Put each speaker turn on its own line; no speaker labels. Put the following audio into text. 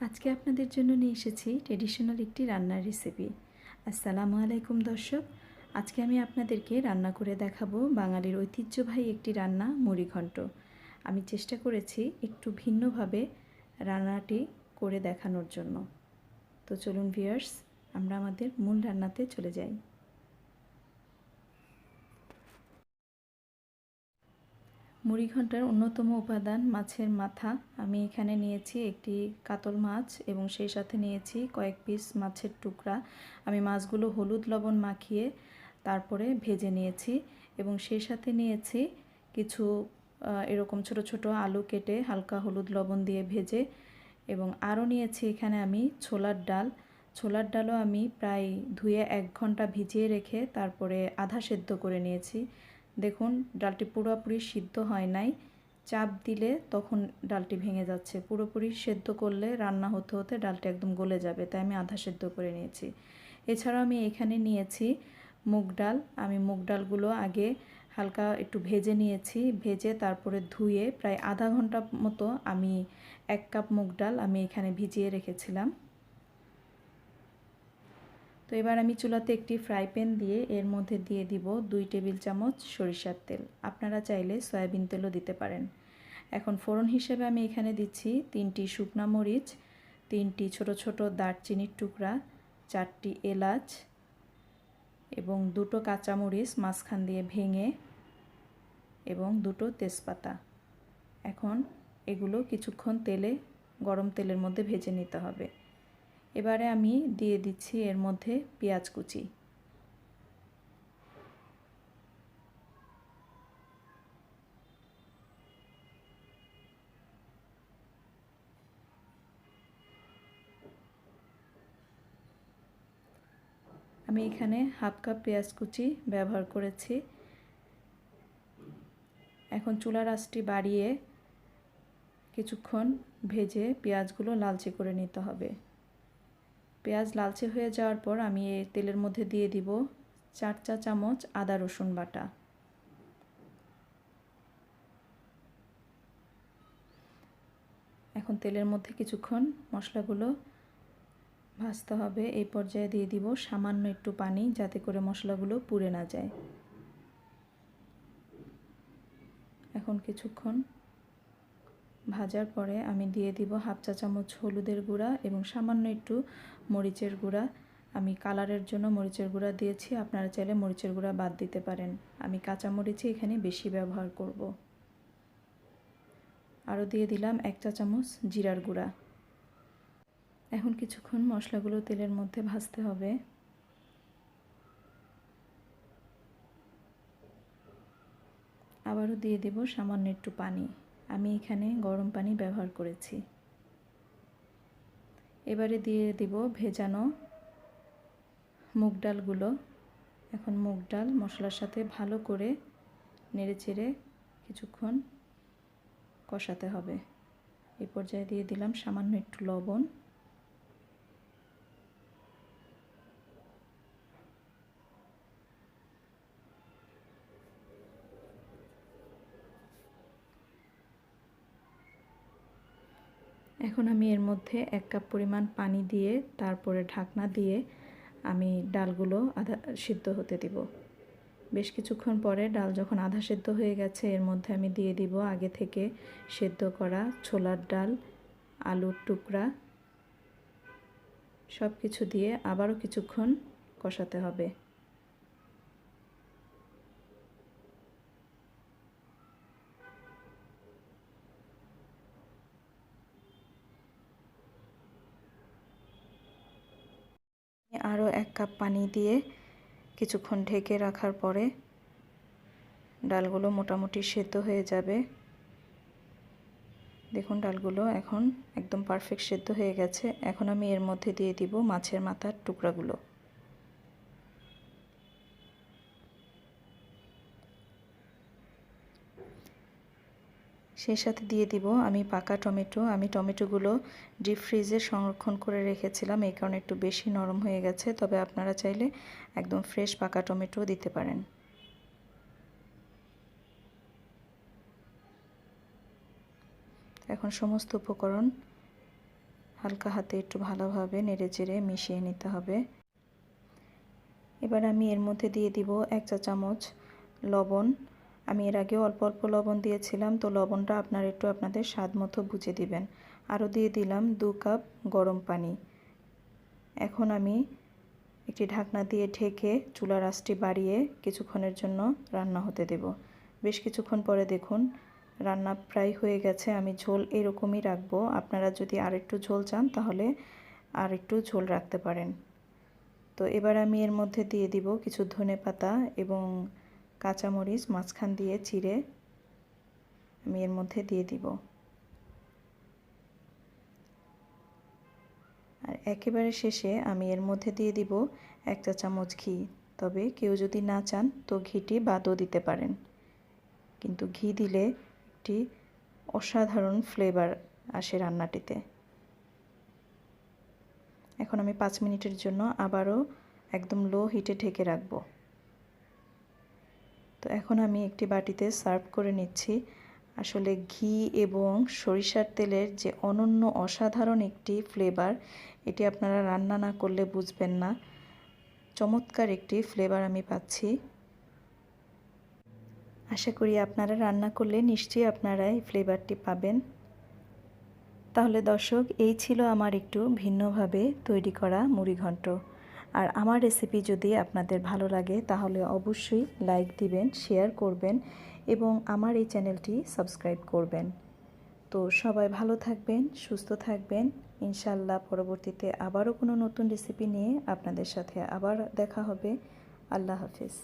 আজকে আপনাদের জন্য নিয়ে এসেছি ট্রেডিশনাল একটি রান্নার রেসিপি। আসসালামু আলাইকুম দর্শক। আজকে আমি আপনাদেরকে রান্না করে দেখাবো বাঙালির ঐতিহ্যবাহী একটি রান্না মুড়িঘণ্ট। আমি চেষ্টা করেছি একটু ভিন্নভাবে রান্নাটি করে দেখানোর জন্য। তো চলুন ভিউয়ার্স, আমরা আমাদের মূল রান্নাতে চলে যাই। মুড়িঘণ্টার অন্যতম উপাদান মাছের মাথা। আমি এখানে নিয়েছি একটি কাতল মাছ এবং সেই সাথে নিয়েছি কয়েক পিস মাছের টুকরা। আমি মাছগুলো হলুদ লবণ মাখিয়ে তারপরে ভেজে নিয়েছি এবং সেই সাথে নিয়েছি কিছু এরকম ছোট ছোট আলু কেটে হালকা হলুদ লবণ দিয়ে ভেজে, এবং আরও নিয়েছি এখানে আমি ছোলার ডাল। ছোলার ডালও আমি প্রায় ধুয়ে 1 ঘন্টা ভিজিয়ে রেখে তারপরে আধা সেদ্ধ করে নিয়েছি। দেখুন, ডালটি পুরোপুরি সিদ্ধ হয় নাই, চাপ দিলে তখন ডালটি ভেঙে যাচ্ছে। পুরোপুরি সেদ্ধ করলে রান্না হতে হতে ডালটি একদম গলে যাবে, তাই আমি আধা সেদ্ধ করে নিয়েছি। এছাড়াও আমি এখানে নিয়েছি মুগ ডাল। আমি মুগ ডালগুলো আগে হালকা একটু ভেজে নিয়েছি, ভেজে তারপরে ধুয়ে প্রায় আধা ঘন্টা মতো আমি 1 কাপ মুগ ডাল আমি এখানে ভিজিয়ে রেখেছিলাম। তো এবার আমি চুলাতে একটি ফ্রাই প্যান দিয়ে এর মধ্যে দিয়ে দিব 2 টেবিল চামচ সরিষার তেল। আপনারা চাইলে সয়াবিন তেলও দিতে পারেন। এখন ফোড়ন হিসেবে আমি এখানে দিচ্ছি 3টি শুকনা মরিচ, 3টি ছোট ছোট দারচিনির টুকরা, 4টি এলাচ এবং 2টো কাঁচামরিচ মাঝখান দিয়ে ভেঙে এবং 2টো তেজপাতা। এখন এগুলো কিছুক্ষণ গরম তেলের মধ্যে ভেজে নিতে হবে। এবারে আমি দিয়ে দিচ্ছি এর মধ্যে পেঁয়াজ কুচি। আমি এখানে হাফ কাপ পেঁয়াজ কুচি ব্যবহার করেছি। এখন চুলার আঁচটি বাড়িয়ে কিছুক্ষণ ভেজে পেঁয়াজগুলো লালচে করে নিতে হবে। পেঁয়াজ লালচে হয়ে যাওয়ার পর আমি এই তেলের মধ্যে দিয়ে দিব 4 চা চামচ আদা রসুন বাটা। এখন তেলের মধ্যে কিছুক্ষণ মশলাগুলো ভাজতে হবে। এই পর্যায়ে দিয়ে দিব সামান্য একটু পানি, যাতে করে মশলাগুলো পুড়ে না যায়। এখন কিছুক্ষণ ভাজার পরে আমি দিয়ে দিব হাফ চা চামচ হলুদের গুঁড়া এবং সামান্য একটু মরিচের গুঁড়া। আমি কালারের জন্য মরিচের গুঁড়া দিয়েছি, আপনারা চাইলে মরিচের গুঁড়া বাদ দিতে পারেন। আমি কাঁচা মরিচই এখানে বেশি ব্যবহার করব। আরও দিয়ে দিলাম 1 চা চামচ জিরার গুঁড়া। এখন কিছুক্ষণ মশলাগুলো তেলের মধ্যে ভাজতে হবে। আবারও দিয়ে দেব সামান্য একটু পানি। আমি এখানে গরম পানি ব্যবহার করেছি। এবারে দিয়ে দেব ভেজানো মুগ ডালগুলো। এখন মুগ ডাল মশলার সাথে ভালো করে নেড়েচেড়ে কিছুক্ষণ কষাতে হবে। এই পর্যায়ে দিয়ে দিলাম সামান্য একটু লবণ। এখন আমি এর মধ্যে 1 কাপ পরিমাণ পানি দিয়ে তারপরে ঢাকনা দিয়ে আমি ডালগুলো আধা সিদ্ধ হতে দিব। বেশ কিছুক্ষণ পরে ডাল যখন আধা সিদ্ধ হয়ে গেছে, এর মধ্যে আমি দিয়ে দিব আগে থেকে সেদ্ধ করা ছোলার ডাল, আলুর টুকরা, সব কিছু দিয়ে আবারও কিছুক্ষণ কষাতে হবে। আরও 1 কাপ পানি দিয়ে কিছুক্ষণ ঢেকে রাখার পরে ডালগুলো মোটামুটি সেদ্ধ হয়ে যাবে। দেখুন, ডালগুলো এখন একদম পারফেক্ট সেদ্ধ হয়ে গেছে। এখন আমি এর মধ্যে দিয়ে দিব মাছের মাথার টুকরাগুলো। সেই সাথে দিয়ে দিব আমি পাকা টমেটো। আমি টমেটোগুলো ডিপ ফ্রিজে সংরক্ষণ করে রেখেছিলাম, এই কারণে একটু বেশি নরম হয়ে গেছে, তবে আপনারা চাইলে একদম ফ্রেশ পাকা টমেটো দিতে পারেন। এখন সমস্ত উপকরণ হালকা হাতে একটু ভালোভাবে নেড়েচেড়ে মিশিয়ে নিতে হবে। এবার আমি এর মধ্যে দিয়ে দিব 1 চা চামচ লবণ। আমি এর আগে অল্প অল্প লবণ দিয়েছিলাম, তো লবণটা আপনারা একটু আপনাদের স্বাদ মতো বুঝে দিবেন। আরও দিয়ে দিলাম 2 কাপ গরম পানি। এখন আমি একটি ঢাকনা দিয়ে ঢেকে চুলার আঁচটি বাড়িয়ে কিছুক্ষণের জন্য রান্না হতে দেব। বেশ কিছুক্ষণ পরে দেখুন রান্না প্রায় হয়ে গেছে। আমি ঝোল এরকমই রাখবো। আপনারা যদি আরেকটু ঝোল চান তাহলে আরেকটু ঝোল রাখতে পারেন। তো এবার আমি এর মধ্যে দিয়ে দিব কিছু ধনেপাতা এবং কাঁচামরিচ মাঝখান দিয়ে চিড়ে আমি এর মধ্যে দিয়ে দিব। আর একেবারে শেষে আমি এর মধ্যে দিয়ে দিব 1 চা চামচ ঘি। তবে কেউ যদি না চান তো ঘিটি বাদও দিতে পারেন, কিন্তু ঘি দিলে একটি অসাধারণ ফ্লেভার আসে রান্নাটিতে। এখন আমি 5 মিনিটের জন্য আবারও একদম লো হিটে ঢেকে রাখবো। তো এখন আমি একটি বাটিতে সার্ভ করে নিচ্ছি। আসলে ঘি এবং সরিষার তেলের যে অনন্য অসাধারণ একটি ফ্লেভার, এটি আপনারা রান্না না করলে বুঝবেন না। চমৎকার একটি ফ্লেভার আমি পাচ্ছি। আশা করি আপনারা রান্না করলে নিশ্চয়ই আপনারা এই ফ্লেভারটি পাবেন। তাহলে দর্শক, এই ছিল আমার একটু ভিন্নভাবে তৈরি করা মুড়িঘণ্ট। আর আমার রেসিপি যদি আপনাদের ভালো লাগে তাহলে অবশ্যই লাইক দিবেন, শেয়ার করবেন এবং আমার এই চ্যানেলটি সাবস্ক্রাইব করবেন। তো সবাই ভালো থাকবেন, সুস্থ থাকবেন। ইনশাআল্লাহ পরবর্তীতে আবারও কোনো নতুন রেসিপি নিয়ে আপনাদের সাথে আবার দেখা হবে। আল্লাহ হাফেজ।